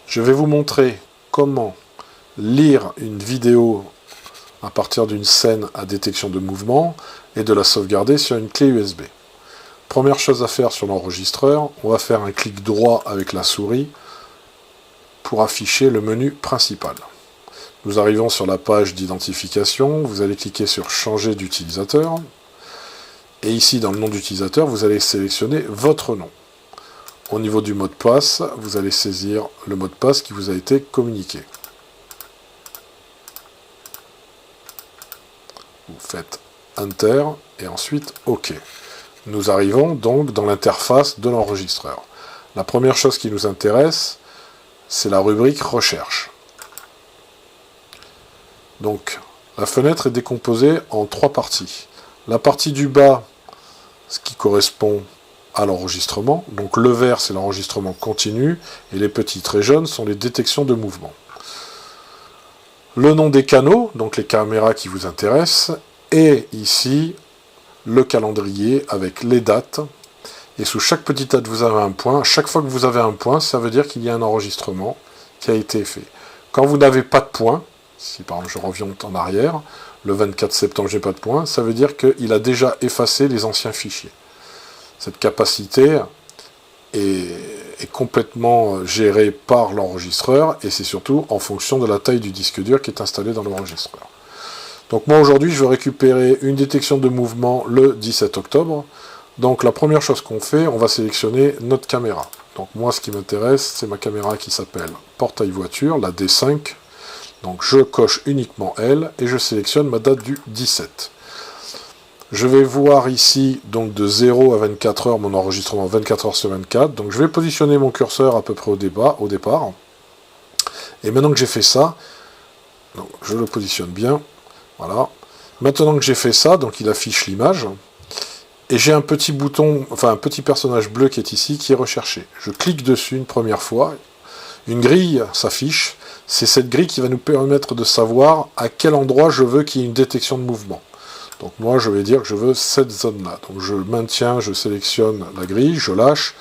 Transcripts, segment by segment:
Je vais vous montrer comment lire une vidéo à partir d'une scène à détection de mouvement et de la sauvegarder sur une clé USB. Première chose à faire sur l'enregistreur, on va faire un clic droit avec la souris pour afficher le menu principal. Nous arrivons sur la page d'identification, vous allez cliquer sur changer d'utilisateur et ici dans le nom d'utilisateur, vous allez sélectionner votre nom. Au niveau du mot de passe, vous allez saisir le mot de passe qui vous a été communiqué. Vous faites Enter et ensuite OK. Nous arrivons donc dans l'interface de l'enregistreur. La première chose qui nous intéresse, c'est la rubrique Recherche. Donc, la fenêtre est décomposée en 3 parties. La partie du bas, ce qui correspond à l'enregistrement. Donc le vert, c'est l'enregistrement continu, et les petits traits jaunes sont les détections de mouvement. Le nom des canaux, donc les caméras qui vous intéressent, et ici, le calendrier avec les dates. Et sous chaque petite date, vous avez un point. Chaque fois que vous avez un point, ça veut dire qu'il y a un enregistrement qui a été fait. Quand vous n'avez pas de point, si par exemple je reviens en arrière, le 24 septembre, j'ai pas de point, ça veut dire qu'il a déjà effacé les anciens fichiers. Cette capacité est complètement gérée par l'enregistreur et c'est surtout en fonction de la taille du disque dur qui est installé dans l'enregistreur. Donc moi aujourd'hui je veux récupérer une détection de mouvement le 17 octobre. Donc la première chose qu'on fait, on va sélectionner notre caméra. Donc moi ce qui m'intéresse, c'est ma caméra qui s'appelle portail voiture, la D5. Donc je coche uniquement elle et je sélectionne ma date du 17. Je vais voir ici, donc de 0 à 24 heures, mon enregistrement 24 heures sur 24. Donc je vais positionner mon curseur à peu près au départ. Et maintenant que j'ai fait ça, donc je le positionne bien. Voilà. Maintenant que j'ai fait ça, donc il affiche l'image. Et j'ai un petit bouton, enfin un petit personnage bleu qui est ici, qui est recherché. Je clique dessus une première fois. Une grille s'affiche. C'est cette grille qui va nous permettre de savoir à quel endroit je veux qu'il y ait une détection de mouvement. Donc moi je vais dire que je veux cette zone-là. Donc je maintiens, je sélectionne la grille, je lâche,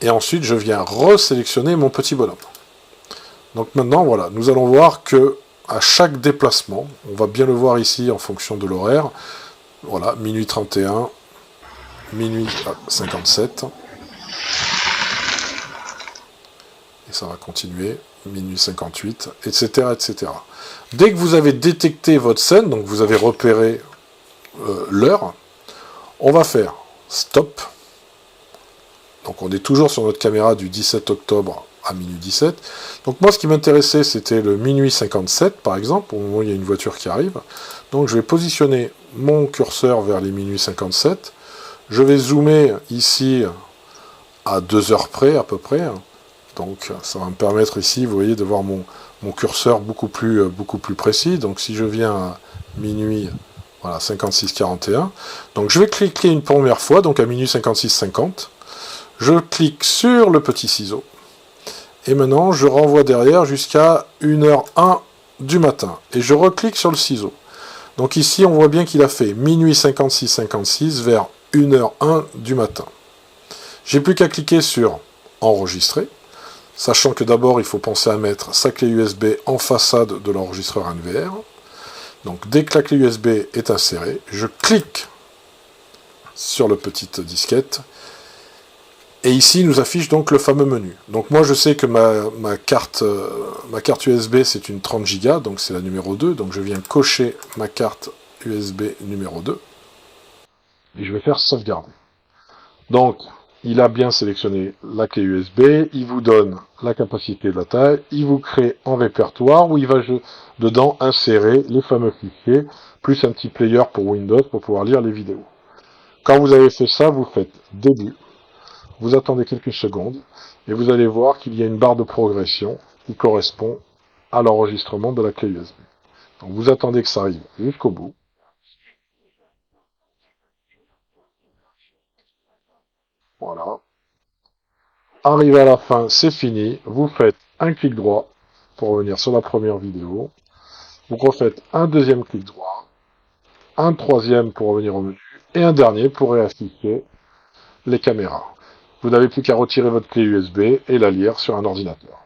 et ensuite je viens resélectionner mon petit bonhomme. Donc maintenant voilà, nous allons voir que à chaque déplacement, on va bien le voir ici en fonction de l'horaire, voilà, minuit 31, minuit 57, et ça va continuer, minuit 58, etc., etc. Dès que vous avez détecté votre scène, donc vous avez repéré l'heure, on va faire stop. Donc on est toujours sur notre caméra du 17 octobre à minuit 17. Donc moi ce qui m'intéressait c'était le minuit 57 par exemple, au moment où il y a une voiture qui arrive. Donc je vais positionner mon curseur vers les minuit 57. Je vais zoomer ici à 2 heures près à peu près. Donc ça va me permettre ici, vous voyez, de voir mon curseur beaucoup plus précis. Donc si je viens à minuit, voilà, 56-41. Donc je vais cliquer une première fois, donc à minuit 56-50. Je clique sur le petit ciseau. Et maintenant, je renvoie derrière jusqu'à 1h01 du matin. Et je reclique sur le ciseau. Donc ici, on voit bien qu'il a fait minuit 56-56 vers 1h01 du matin. J'ai plus qu'à cliquer sur enregistrer. Sachant que d'abord, il faut penser à mettre sa clé USB en façade de l'enregistreur NVR. Donc dès que la clé USB est insérée, je clique sur le petit disquette. Et ici, il nous affiche donc le fameux menu. Donc moi, je sais que ma carte USB, c'est une 30 Go, donc c'est la numéro 2. Donc je viens cocher ma carte USB numéro 2. Et je vais faire sauvegarder. Donc, il a bien sélectionné la clé USB, il vous donne la capacité de la taille, il vous crée un répertoire où il va dedans insérer les fameux fichiers, plus un petit player pour Windows pour pouvoir lire les vidéos. Quand vous avez fait ça, vous faites début, vous attendez quelques secondes, et vous allez voir qu'il y a une barre de progression qui correspond à l'enregistrement de la clé USB. Donc vous attendez que ça arrive jusqu'au bout. Voilà. Arrivé à la fin, c'est fini. Vous faites un clic droit pour revenir sur la première vidéo. Vous refaites un deuxième clic droit, un troisième pour revenir au menu, et un dernier pour réafficher les caméras. Vous n'avez plus qu'à retirer votre clé USB et la lire sur un ordinateur.